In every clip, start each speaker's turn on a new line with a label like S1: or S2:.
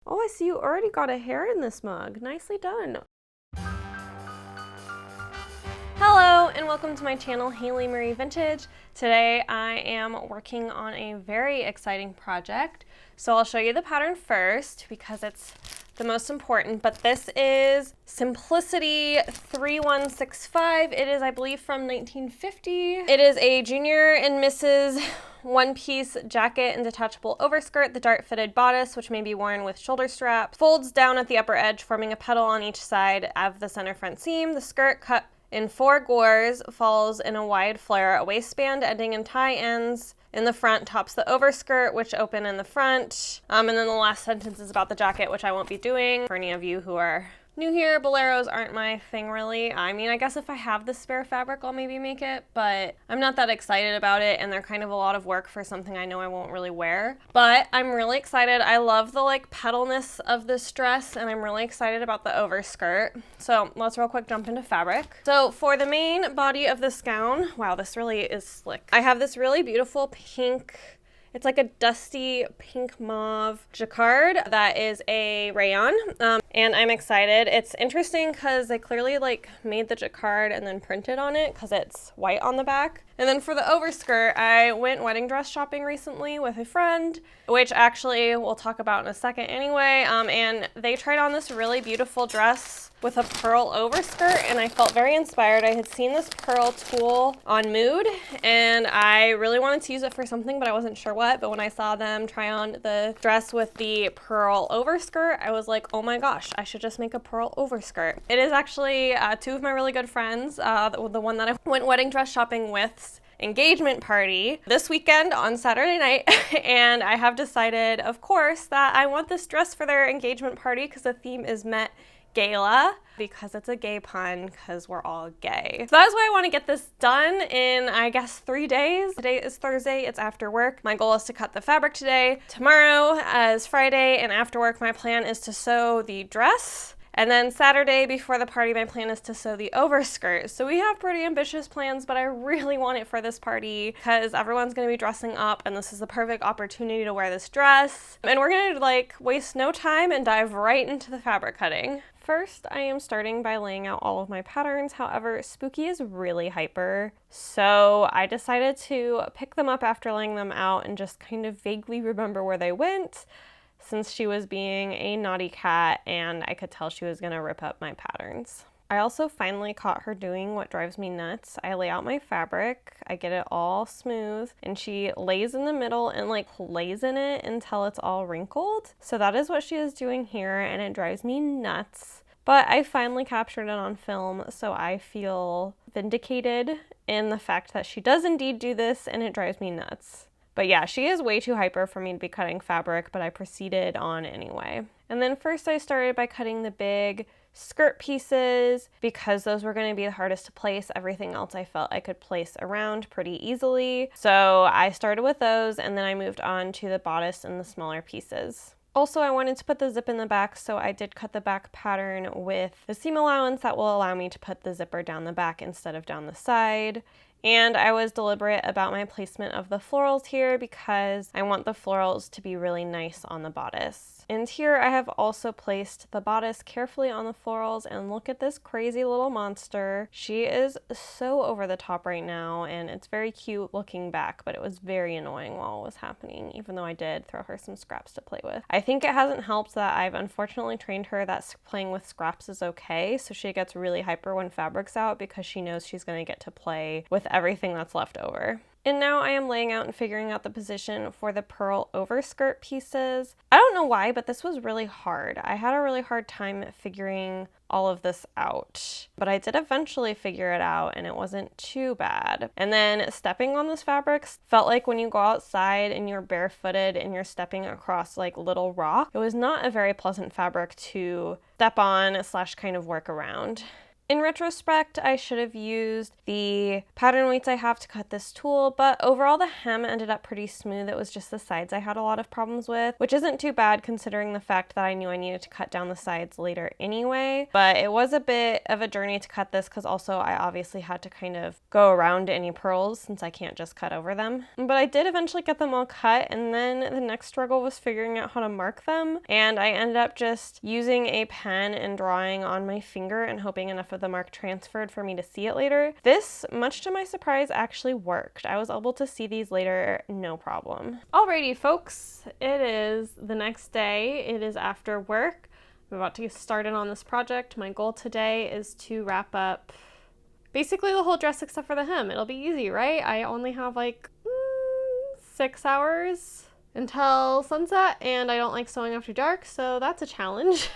S1: Oh, I see you already got a hair in this mug. Nicely done. Hello and welcome to my channel, Haylee Marie Vintage. Today I am working on a very exciting project. So I'll show you the pattern first because it's the most important, but this is Simplicity 3165. It is, I believe, from 1950. It is a Junior and Mrs. one-piece jacket and detachable overskirt. The dart-fitted bodice, which may be worn with shoulder straps, folds down at the upper edge, forming a petal on each side of the center front seam. The skirt, cut in 4 gores, falls in a wide flare. A waistband ending in tie ends in the front tops the overskirt, which open in the front. And then the last sentence is about the jacket, which I won't be doing. For any of you who are new here, boleros aren't my thing really. I mean, I guess if I have the spare fabric, I'll maybe make it, but I'm not that excited about it, and they're kind of a lot of work for something I know I won't really wear. But I'm really excited. I love the petalness of this dress, and I'm really excited about the overskirt. So let's real quick jump into fabric. So for the main body of this gown, wow, this really is slick. I have this really beautiful pink, it's like a dusty pink mauve jacquard that is a rayon, and I'm excited. It's interesting because they clearly made the jacquard and then printed on it because it's white on the back. And then for the overskirt, I went wedding dress shopping recently with a friend, which actually we'll talk about in a second anyway, and they tried on this really beautiful dress with a pearl overskirt, and I felt very inspired. I had seen this pearl tulle on Mood, and I really wanted to use it for something, but I wasn't sure what. But when I saw them try on the dress with the pearl overskirt, I was like, oh my gosh, I should just make a pearl overskirt. It is actually 2 of my really good friends, the one that I went wedding dress shopping with, engagement party this weekend on Saturday night, and I have decided, of course, that I want this dress for their engagement party because the theme is Met Gala, because it's a gay pun because we're all gay. So that's why I want to get this done in, I guess, 3 days. Today is Thursday, it's after work. My goal is to cut the fabric today. Tomorrow is Friday, and after work my plan is to sew the dress. And then Saturday before the party, my plan is to sew the overskirt. So we have pretty ambitious plans, but I really want it for this party because everyone's going to be dressing up, and this is the perfect opportunity to wear this dress. And we're going to waste no time and dive right into the fabric cutting. First, I am starting by laying out all of my patterns. However, Spooky is really hyper, so I decided to pick them up after laying them out and just kind of vaguely remember where they went, since she was being a naughty cat and I could tell she was gonna rip up my patterns. I also finally caught her doing what drives me nuts. I lay out my fabric, I get it all smooth, and she lays in the middle and lays in it until it's all wrinkled. So that is what she is doing here, and it drives me nuts. But I finally captured it on film, so I feel vindicated in the fact that she does indeed do this, and it drives me nuts. But yeah, she is way too hyper for me to be cutting fabric, but I proceeded on anyway. And then first I started by cutting the big skirt pieces because those were going to be the hardest to place. Everything else I felt I could place around pretty easily. So I started with those, and then I moved on to the bodice and the smaller pieces. Also, I wanted to put the zip in the back, so I did cut the back pattern with the seam allowance that will allow me to put the zipper down the back instead of down the side. And I was deliberate about my placement of the florals here because I want the florals to be really nice on the bodice. And here I have also placed the bodice carefully on the florals, and look at this crazy little monster. She is so over the top right now, and it's very cute looking back, but it was very annoying while it was happening, even though I did throw her some scraps to play with. I think it hasn't helped that I've unfortunately trained her that playing with scraps is okay, so she gets really hyper when fabric's out because she knows she's going to get to play with everything that's left over. And now I am laying out and figuring out the position for the pearl overskirt pieces. I don't know why, but this was really hard. I had a really hard time figuring all of this out, but I did eventually figure it out, and it wasn't too bad. And then stepping on this fabric felt like when you go outside and you're barefooted and you're stepping across little rock. It was not a very pleasant fabric to step on / kind of work around. In retrospect, I should have used the pattern weights I have to cut this tulle, but overall the hem ended up pretty smooth. It was just the sides I had a lot of problems with, which isn't too bad considering the fact that I knew I needed to cut down the sides later anyway. But it was a bit of a journey to cut this because also I obviously had to kind of go around any pearls since I can't just cut over them. But I did eventually get them all cut, and then the next struggle was figuring out how to mark them, and I ended up just using a pen and drawing on my finger and hoping enough of the mark transferred for me to see it later. This, much to my surprise, actually worked. I was able to see these later, no problem. Alrighty folks, it is the next day. It is after work. I'm about to get started on this project. My goal today is to wrap up basically the whole dress except for the hem. It'll be easy, right? I only have like 6 hours until sunset, and I don't like sewing after dark, so that's a challenge.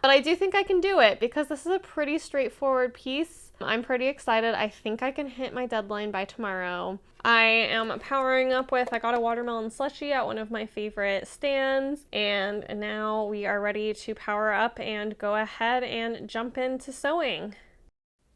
S1: But I do think I can do it because this is a pretty straightforward piece. I'm pretty excited. I think I can hit my deadline by tomorrow. I am powering up with, I got a watermelon slushie at one of my favorite stands, and now we are ready to power up and go ahead and jump into sewing.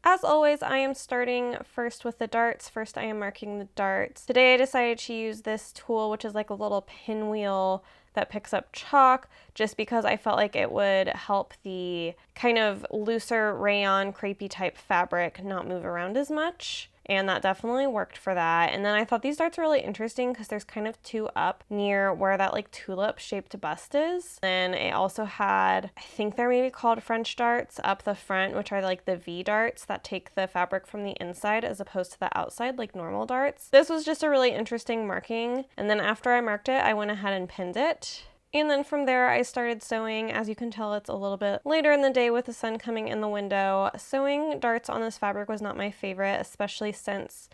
S1: As always, I am starting first with the darts. First, I am marking the darts. Today I decided to use this tool, which is like a little pinwheel that picks up chalk, just because I felt like it would help the kind of looser rayon crepey type fabric not move around as much. And that definitely worked for that. And then I thought these darts are really interesting because there's kind of 2 up near where that like tulip shaped bust is. And it also had, I think they're maybe called French darts up the front, which are like the V darts that take the fabric from the inside as opposed to the outside like normal darts. This was just a really interesting marking. And then after I marked it, I went ahead and pinned it. And then from there I started sewing. As you can tell, it's a little bit later in the day with the sun coming in the window. Sewing darts on this fabric was not my favorite, especially since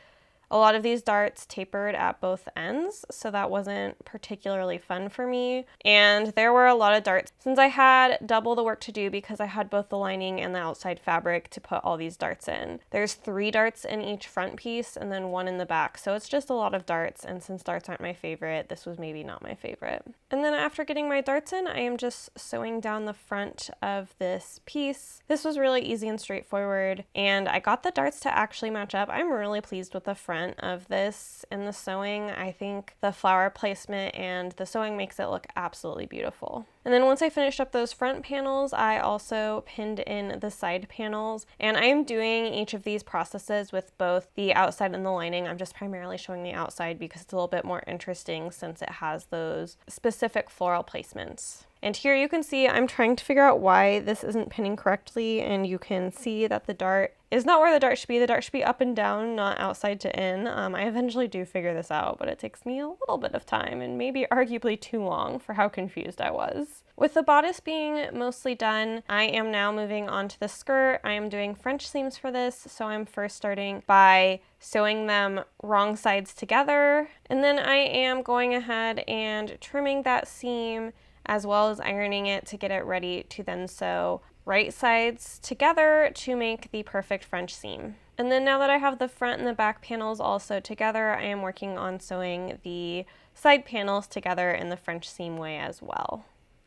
S1: a lot of these darts tapered at both ends, so that wasn't particularly fun for me. And there were a lot of darts. Since I had double the work to do because I had both the lining and the outside fabric to put all these darts in. There's 3 darts in each front piece and then 1 in the back, so it's just a lot of darts, and since darts aren't my favorite, this was maybe not my favorite. And then after getting my darts in, I am just sewing down the front of this piece. This was really easy and straightforward, and I got the darts to actually match up. I'm really pleased with the front of this and the sewing. I think the flower placement and the sewing makes it look absolutely beautiful. And then once I finished up those front panels, I also pinned in the side panels, and I am doing each of these processes with both the outside and the lining. I'm just primarily showing the outside because it's a little bit more interesting since it has those specific floral placements. And here you can see I'm trying to figure out why this isn't pinning correctly, and you can see that the dart is not where the dart should be. The dart should be up and down, not outside to in. I eventually do figure this out, but it takes me a little bit of time and maybe arguably too long for how confused I was. With the bodice being mostly done, I am now moving on to the skirt. I am doing French seams for this, so I'm first starting by sewing them wrong sides together, and then I am going ahead and trimming that seam as well as ironing it to get it ready to then sew right sides together to make the perfect French seam. And then now that I have the front and the back panels all sewed together, I am working on sewing the side panels together in the French seam way as well.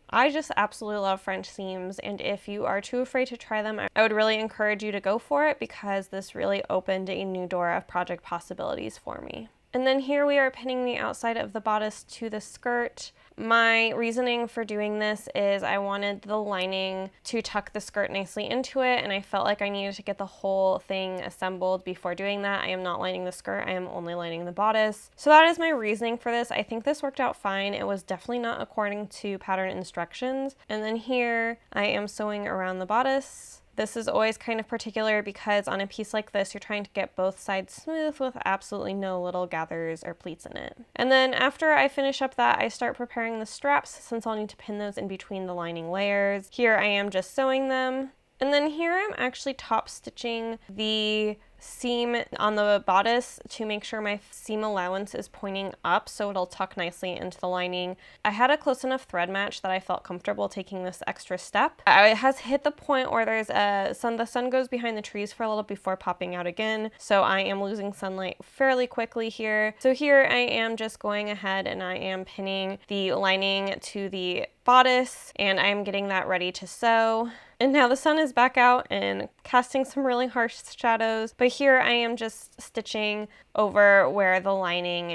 S1: I just absolutely love French seams, and if you are too afraid to try them, I would really encourage you to go for it because this really opened a new door of project possibilities for me. And then here we are pinning the outside of the bodice to the skirt. My reasoning for doing this is I wanted the lining to tuck the skirt nicely into it, and I felt like I needed to get the whole thing assembled before doing that. I am not lining the skirt, I am only lining the bodice. So that is my reasoning for this. I think this worked out fine. It was definitely not according to pattern instructions. And then here I am sewing around the bodice. This is always kind of particular because on a piece like this, you're trying to get both sides smooth with absolutely no little gathers or pleats in it. And then after I finish up that, I start preparing the straps since I'll need to pin those in between the lining layers. Here I am just sewing them. And then here I'm actually top stitching the seam on the bodice to make sure my seam allowance is pointing up so it'll tuck nicely into the lining. I had a close enough thread match that I felt comfortable taking this extra step. It has hit the point where there's the sun goes behind the trees for a little before popping out again, so I am losing sunlight fairly quickly here. So here I am just going ahead and I am pinning the lining to the bodice, and I'm getting that ready to sew. And now the sun is back out and casting some really harsh shadows, but here I am just stitching over where the lining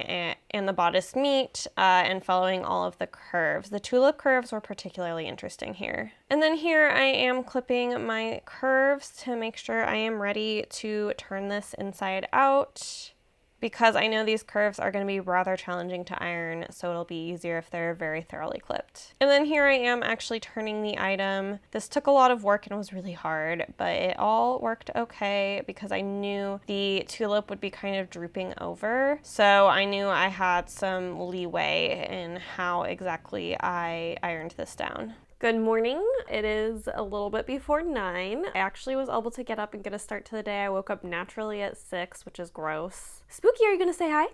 S1: and the bodice meet and following all of the curves. The tulip curves were particularly interesting here. And then here I am clipping my curves to make sure I am ready to turn this inside out, because I know these curves are going to be rather challenging to iron, so it'll be easier if they're very thoroughly clipped. And then here I am actually turning the item. This took a lot of work and was really hard, but it all worked okay because I knew the tulip would be kind of drooping over, so I knew I had some leeway in how exactly I ironed this down. Good morning. It is a little bit before 9. I actually was able to get up and get a start to the day. I woke up naturally at 6, which is gross. Spooky, are you gonna say hi?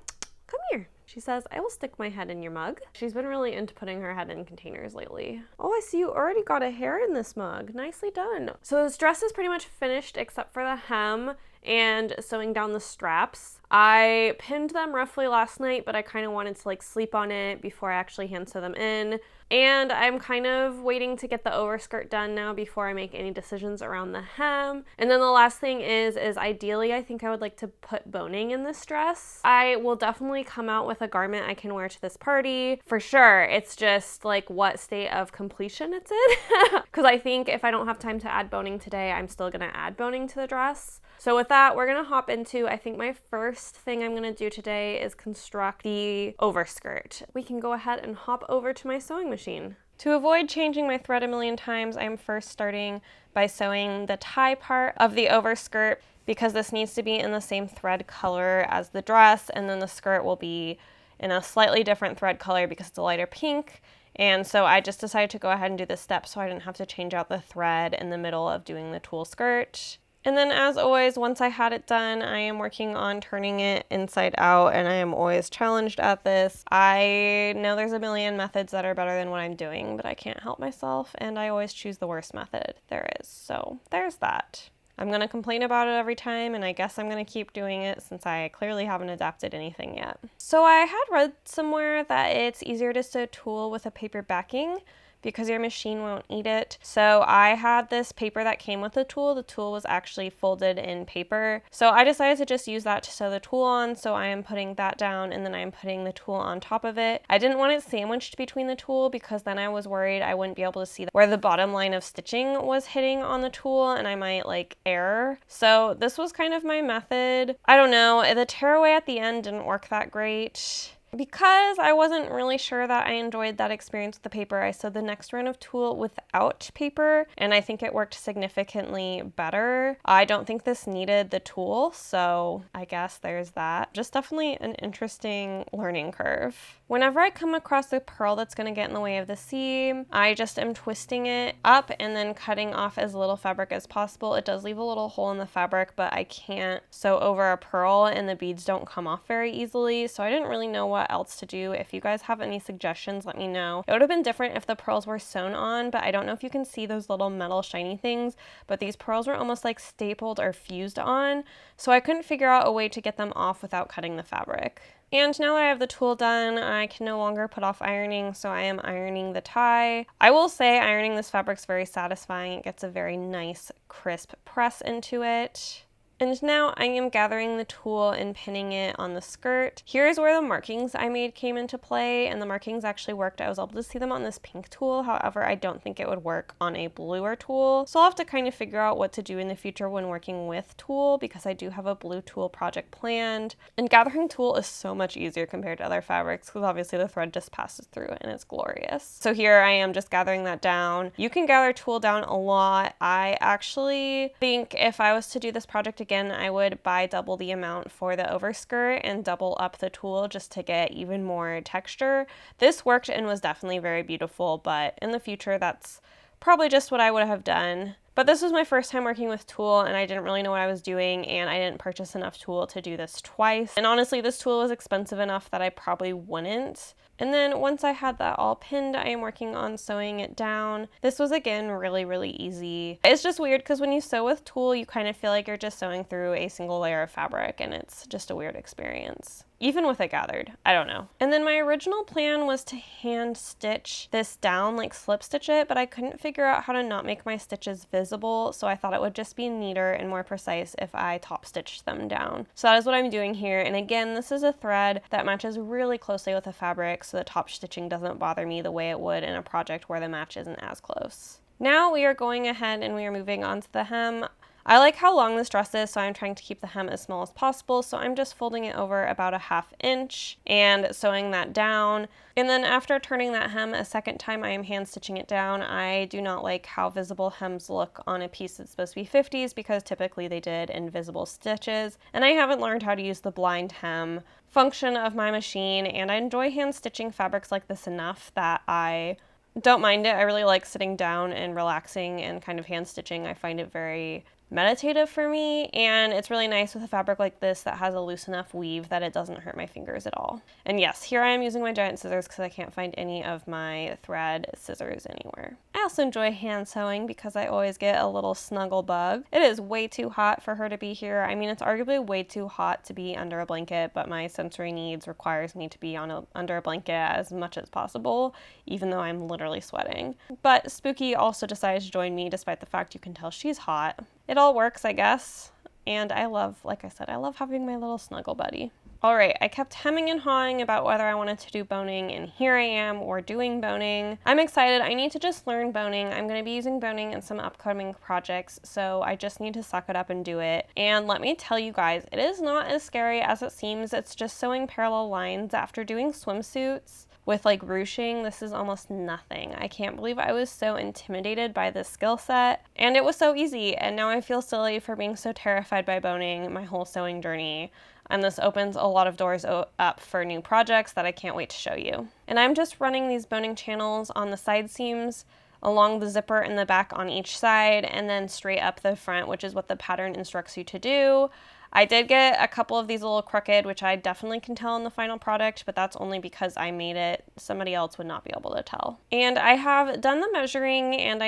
S1: Come here. She says, I will stick my head in your mug. She's been really into putting her head in containers lately. Oh, I see you already got a hair in this mug. Nicely done. So this dress is pretty much finished except for the hem and sewing down the straps. I pinned them roughly last night, but I kind of wanted to like sleep on it before I actually hand sew them in. And I'm kind of waiting to get the overskirt done now before I make any decisions around the hem. And then the last thing is ideally I think I would like to put boning in this dress. I will definitely come out with a garment I can wear to this party for sure. It's just like what state of completion it's in. Because I think if I don't have time to add boning today, I'm still gonna add boning to the dress. So with that, we're gonna hop into, I think my first thing I'm gonna do today is construct the overskirt. We can go ahead and hop over to my sewing machine. To avoid changing my thread a million times, I'm first starting by sewing the tie part of the overskirt because this needs to be in the same thread color as the dress, and then the skirt will be in a slightly different thread color because it's a lighter pink. And so I just decided to go ahead and do this step so I didn't have to change out the thread in the middle of doing the tulle skirt. And then as always, once I had it done, I am working on turning it inside out, and I am always challenged at this. I know there's a million methods that are better than what I'm doing, but I can't help myself, and I always choose the worst method there is. So there's that. I'm going to complain about it every time, and I guess I'm going to keep doing it since I clearly haven't adapted anything yet. So I had read somewhere that it's easier to sew tulle with a paper backing because your machine won't eat it. So I had this paper that came with the tulle. The tulle was actually folded in paper. So I decided to just use that to sew the tulle on. So I am putting that down and then I'm putting the tulle on top of it. I didn't want it sandwiched between the tulle because then I was worried I wouldn't be able to see where the bottom line of stitching was hitting on the tulle and I might like error. So this was kind of my method. I don't know, the tearaway at the end didn't work that great. Because I wasn't really sure that I enjoyed that experience with the paper, I sewed the next round of tulle without paper, and I think it worked significantly better. I don't think this needed the tulle, so I guess there's that. Just definitely an interesting learning curve. Whenever I come across a purl that's going to get in the way of the seam, I just am twisting it up and then cutting off as little fabric as possible. It does leave a little hole in the fabric, but I can't sew over a purl and the beads don't come off very easily, so I didn't really know what else to do. If you guys have any suggestions, let me know. It would have been different if the pearls were sewn on, but I don't know if you can see those little metal shiny things, but these pearls were almost like stapled or fused on, so I couldn't figure out a way to get them off without cutting the fabric. And now that I have the tulle done, I can no longer put off ironing, so I am ironing the tie. I will say ironing this fabric is very satisfying. It gets a very nice, crisp press into it. And now I am gathering the tulle and pinning it on the skirt. Here's where the markings I made came into play, and the markings actually worked. I was able to see them on this pink tulle. However, I don't think it would work on a bluer tulle. So I'll have to kind of figure out what to do in the future when working with tulle, because I do have a blue tulle project planned. And gathering tulle is so much easier compared to other fabrics because obviously the thread just passes through it and it's glorious. So here I am just gathering that down. You can gather tulle down a lot. I actually think if I was to do this project again, I would buy double the amount for the overskirt and double up the tulle just to get even more texture. This worked and was definitely very beautiful, but in the future that's probably just what I would have done. But this was my first time working with tulle, and I didn't really know what I was doing, and I didn't purchase enough tulle to do this twice. And honestly, this tulle was expensive enough that I probably wouldn't. And then once I had that all pinned, I am working on sewing it down. This was, again, really, really easy. It's just weird because when you sew with tulle, you kind of feel like you're just sewing through a single layer of fabric, and it's just a weird experience. Even with it gathered, I don't know. And then my original plan was to hand stitch this down, like slip stitch it, but I couldn't figure out how to not make my stitches visible, so I thought it would just be neater and more precise if I top stitched them down. So that is what I'm doing here, and again, this is a thread that matches really closely with the fabric, so the top stitching doesn't bother me the way it would in a project where the match isn't as close. Now we are going ahead and we are moving on to the hem. I like how long this dress is, so I'm trying to keep the hem as small as possible, so I'm just folding it over about a 1/2 inch and sewing that down. And then after turning that hem a second time, I am hand stitching it down. I do not like how visible hems look on a piece that's supposed to be 50s because typically they did invisible stitches, and I haven't learned how to use the blind hem function of my machine, and I enjoy hand stitching fabrics like this enough that I don't mind it. I really like sitting down and relaxing and kind of hand stitching. I find it very meditative for me, and it's really nice with a fabric like this that has a loose enough weave that it doesn't hurt my fingers at all. And yes, here I am using my giant scissors because I can't find any of my thread scissors anywhere. I also enjoy hand sewing because I always get a little snuggle bug. It is way too hot for her to be here. I mean, it's arguably way too hot to be under a blanket, but my sensory needs requires me to be under a blanket as much as possible, even though I'm literally sweating. But Spooky also decided to join me despite the fact you can tell she's hot. It all works, I guess, and I love, like I said, I love having my little snuggle buddy. All right, I kept hemming and hawing about whether I wanted to do boning, and here I am, we're doing boning. I'm excited. I need to just learn boning. I'm going to be using boning in some upcoming projects, so I just need to suck it up and do it. And let me tell you guys, it is not as scary as it seems. It's just sewing parallel lines. After doing swimsuits with like ruching, this is almost nothing. I can't believe I was so intimidated by this skill set, and it was so easy, and now I feel silly for being so terrified by boning my whole sewing journey. And this opens a lot of doors up for new projects that I can't wait to show you. And I'm just running these boning channels on the side seams, along the zipper in the back on each side, and then straight up the front, which is what the pattern instructs you to do. I did get a couple of these a little crooked, which I definitely can tell in the final product, but that's only because I made it. Somebody else would not be able to tell. And I have done the measuring, and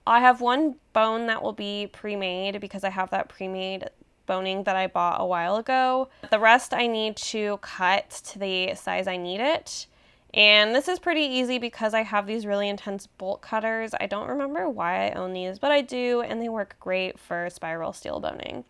S1: I have one bone that will be pre-made because I have that pre-made boning that I bought a while ago. The rest I need to cut to the size I need it. And this is pretty easy because I have these really intense bolt cutters. I don't remember why I own these, but I do, and they work great for spiral steel boning.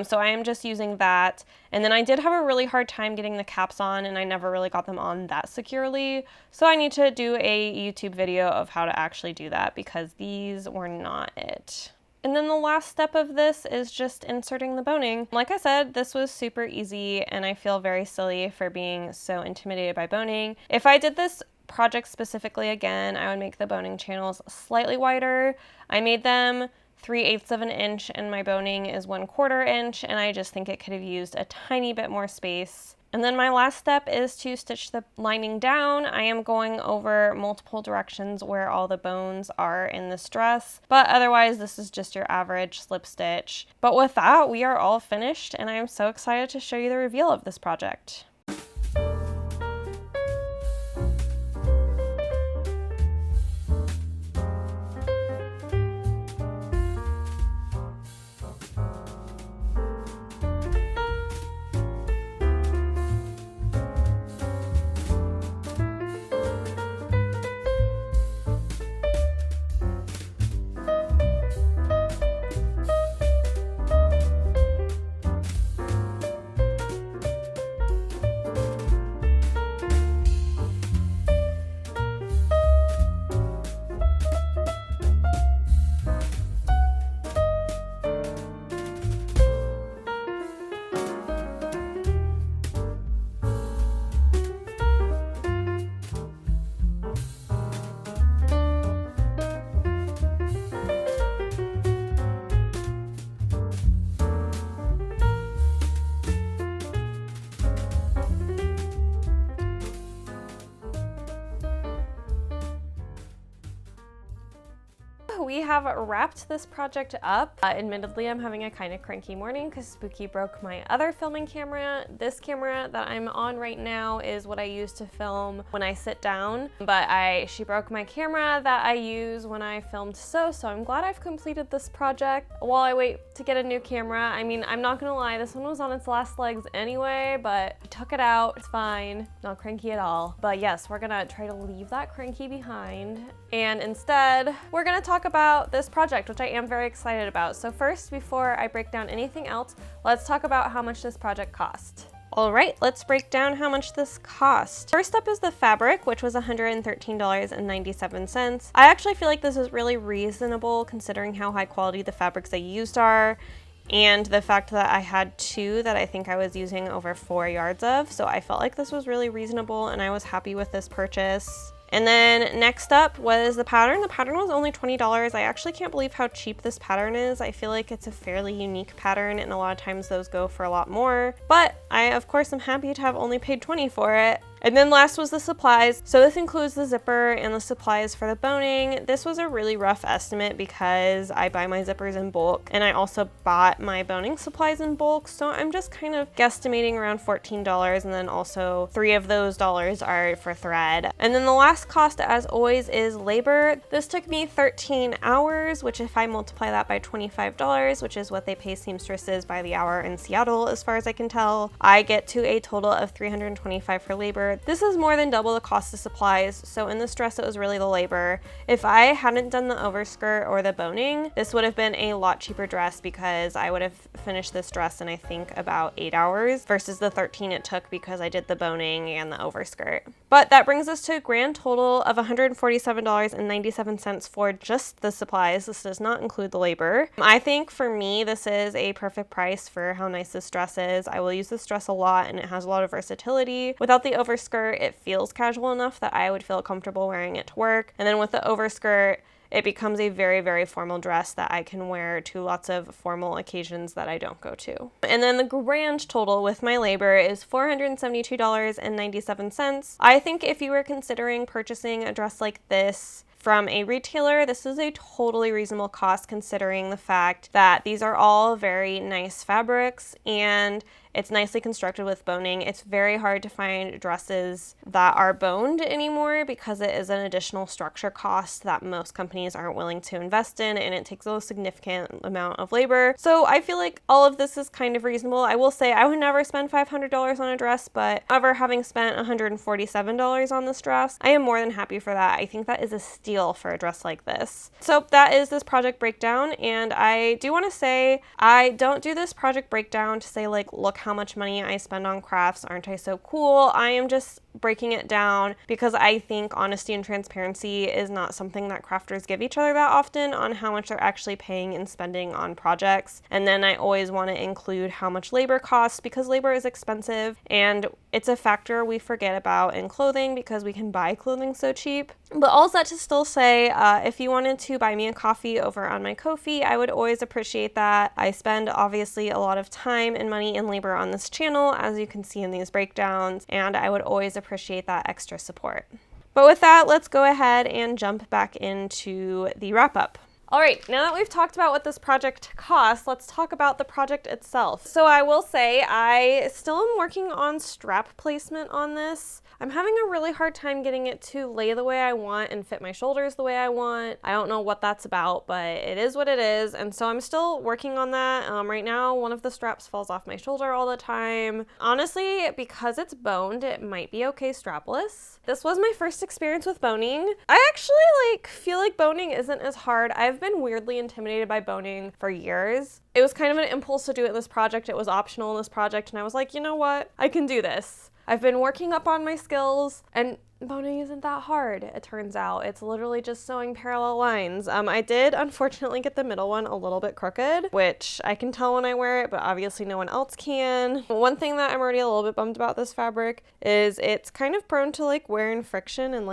S1: So I am just using that. And then I did have a really hard time getting the caps on, and I never really got them on that securely. So I need to do a YouTube video of how to actually do that because these were not it. And then the last step of this is just inserting the boning. Like I said, this was super easy, and I feel very silly for being so intimidated by boning. If I did this project specifically again, I would make the boning channels slightly wider. I made them 3/8 of an inch, and my boning is 1/4 inch, and I just think it could have used a tiny bit more space. And then my last step is to stitch the lining down. I am going over multiple directions where all the bones are in this dress, but otherwise this is just your average slip stitch. But with that, we are all finished, and I am so excited to show you the reveal of this project. we have wrapped this project up. Admittedly, I'm having a kind of cranky morning because Spooky broke my other filming camera. This camera that I'm on right now is what I use to film when I sit down, but she broke my camera that I use when I filmed so I'm glad I've completed this project while I wait to get a new camera. I mean, I'm not gonna lie, this one was on its last legs anyway, but I took it out. It's fine, not cranky at all. But yes, we're gonna try to leave that cranky behind, and instead we're gonna talk about this project, which I am very excited about. So first, before I break down anything else, let's talk about how much this project cost. All right, let's break down how much this cost. First up is the fabric, which was $113.97. I actually feel like this is really reasonable considering how high quality the fabrics I used are, and the fact that I had 2 that I think I was using over 4 yards of. So I felt like this was really reasonable and I was happy with this purchase. And then next up was the pattern. The pattern was only $20. I actually can't believe how cheap this pattern is. I feel like it's a fairly unique pattern and a lot of times those go for a lot more. But I, of course, am happy to have only paid $20 for it. And then last was the supplies. So this includes the zipper and the supplies for the boning. This was a really rough estimate because I buy my zippers in bulk and I also bought my boning supplies in bulk. So I'm just kind of guesstimating around $14, and then also $3 of those dollars are for thread. And then the last cost, as always, is labor. This took me 13 hours, which if I multiply that by $25, which is what they pay seamstresses by the hour in Seattle, as far as I can tell, I get to a total of $325 for labor. This is more than double the cost of supplies, so in this dress it was really the labor. If I hadn't done the overskirt or the boning, this would have been a lot cheaper dress because I would have finished this dress in I think about 8 hours versus the 13 it took because I did the boning and the overskirt. But that brings us to a grand total of $147.97 for just the supplies. This does not include the labor. I think for me this is a perfect price for how nice this dress is. I will use this dress a lot and it has a lot of versatility. Without the overskirt, it feels casual enough that I would feel comfortable wearing it to work. And then with the overskirt, it becomes a very, very formal dress that I can wear to lots of formal occasions that I don't go to. And then the grand total with my labor is $472.97. I think if you were considering purchasing a dress like this from a retailer, this is a totally reasonable cost considering the fact that these are all very nice fabrics and it's nicely constructed with boning. It's very hard to find dresses that are boned anymore because it is an additional structure cost that most companies aren't willing to invest in, and it takes a significant amount of labor. So I feel like all of this is kind of reasonable. I will say I would never spend $500 on a dress, but however, having spent $147 on this dress, I am more than happy for that. I think that is a steal for a dress like this. So that is this project breakdown, and I do want to say I don't do this project breakdown to say like, look how much money I spend on crafts, aren't I so cool? I am just breaking it down because I think honesty and transparency is not something that crafters give each other that often on how much they're actually paying and spending on projects. And then I always want to include how much labor costs because labor is expensive and it's a factor we forget about in clothing because we can buy clothing so cheap. But all that to still say, if you wanted to buy me a coffee over on my Ko-fi, I would always appreciate that. I spend obviously a lot of time and money and labor on this channel, as you can see in these breakdowns, and I would always appreciate that extra support. But with that, let's go ahead and jump back into the wrap-up. All right, now that we've talked about what this project costs, let's talk about the project itself. So I will say I still am working on strap placement on this. I'm having a really hard time getting it to lay the way I want and fit my shoulders the way I want. I don't know what that's about, but it is what it is. And so I'm still working on that. Right now, one of the straps falls off my shoulder all the time. Honestly, because it's boned, it might be okay strapless. This was my first experience with boning. I actually feel like boning isn't as hard. I've been weirdly intimidated by boning for years. It was kind of an impulse to do it in this project. It was optional in this project, and I was like, you know what? I can do this. I've been working up on my skills, and boning isn't that hard, it turns out. It's literally just sewing parallel lines. I did unfortunately get the middle one a little bit crooked, which I can tell when I wear it, but obviously no one else can. One thing that I'm already a little bit bummed about this fabric is it's kind of prone to wear and friction and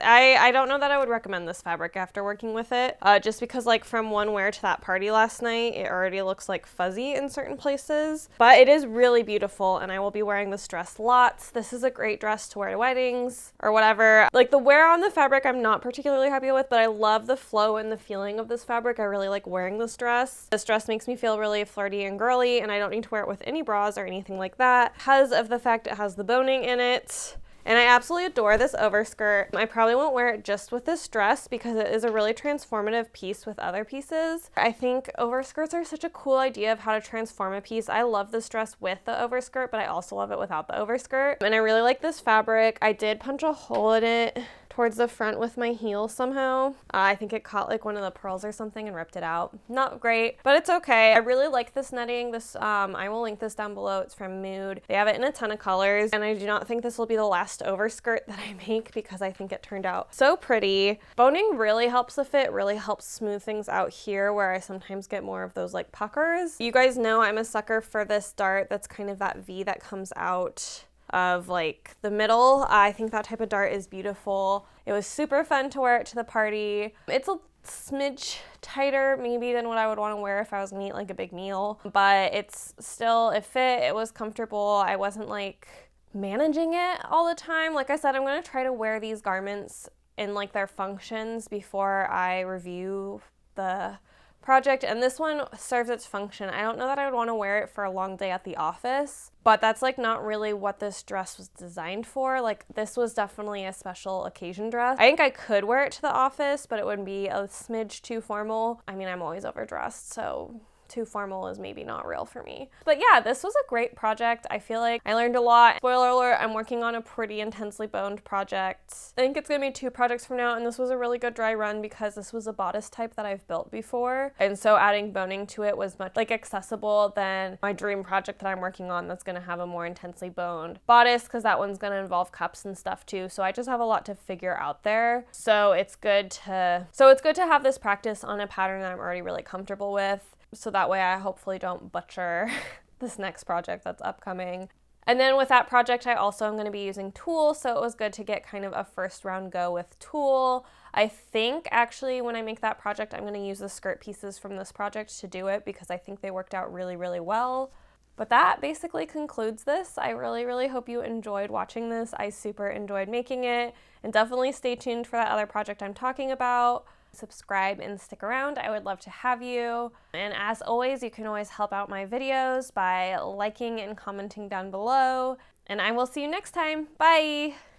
S1: I don't know that I would recommend this fabric after working with it, just because like from one wear to that party last night, it already looks like fuzzy in certain places, but it is really beautiful and I will be wearing this dress lots. This is a great dress to wear to weddings or whatever. Like the wear on the fabric I'm not particularly happy with, but I love the flow and the feeling of this fabric. I really like wearing this dress. This dress makes me feel really flirty and girly, and I don't need to wear it with any bras or anything like that because of the fact it has the boning in it. And I absolutely adore this overskirt. I probably won't wear it just with this dress because it is a really transformative piece with other pieces. I think overskirts are such a cool idea of how to transform a piece. I love this dress with the overskirt, but I also love it without the overskirt. And I really like this fabric. I did punch a hole in it towards the front with my heel somehow. I think it caught like one of the pearls or something and ripped it out. Not great, but it's okay. I really like this netting. I will link this down below. It's from Mood. They have it in a ton of colors, and I do not think this will be the last overskirt that I make because I think it turned out so pretty. Boning really helps the fit, really helps smooth things out here where I sometimes get more of those like puckers. You guys know I'm a sucker for this dart that's kind of that V that comes out of like the middle. I think that type of dart is beautiful. It was super fun to wear it to the party. It's a smidge tighter maybe than what I would want to wear if I was gonna eat like a big meal, but it fit, it was comfortable. I wasn't like managing it all the time. Like I said, I'm gonna try to wear these garments in like their functions before I review the project, and this one serves its function. I don't know that I would want to wear it for a long day at the office, but that's like not really what this dress was designed for. Like this was definitely a special occasion dress. I think I could wear it to the office, but it would be a smidge too formal. I mean, I'm always overdressed, so too formal is maybe not real for me. But yeah, this was a great project. I feel like I learned a lot. Spoiler alert, I'm working on a pretty intensely boned project. I think it's gonna be 2 projects from now, and this was a really good dry run because this was a bodice type that I've built before. And so adding boning to it was much like accessible than my dream project that I'm working on that's gonna have a more intensely boned bodice, because that one's gonna involve cups and stuff too. So I just have a lot to figure out there. So it's good to have this practice on a pattern that I'm already really comfortable with, so that way I hopefully don't butcher this next project that's upcoming. And then with that project, I also am going to be using tulle, so it was good to get kind of a first round go with tulle. I think actually when I make that project, I'm going to use the skirt pieces from this project to do it because I think they worked out really, really well. But that basically concludes this. I really, really hope you enjoyed watching this. I super enjoyed making it, and definitely stay tuned for that other project I'm talking about. Subscribe and stick around. I would love to have you. And as always, you can always help out my videos by liking and commenting down below. And I will see you next time. Bye!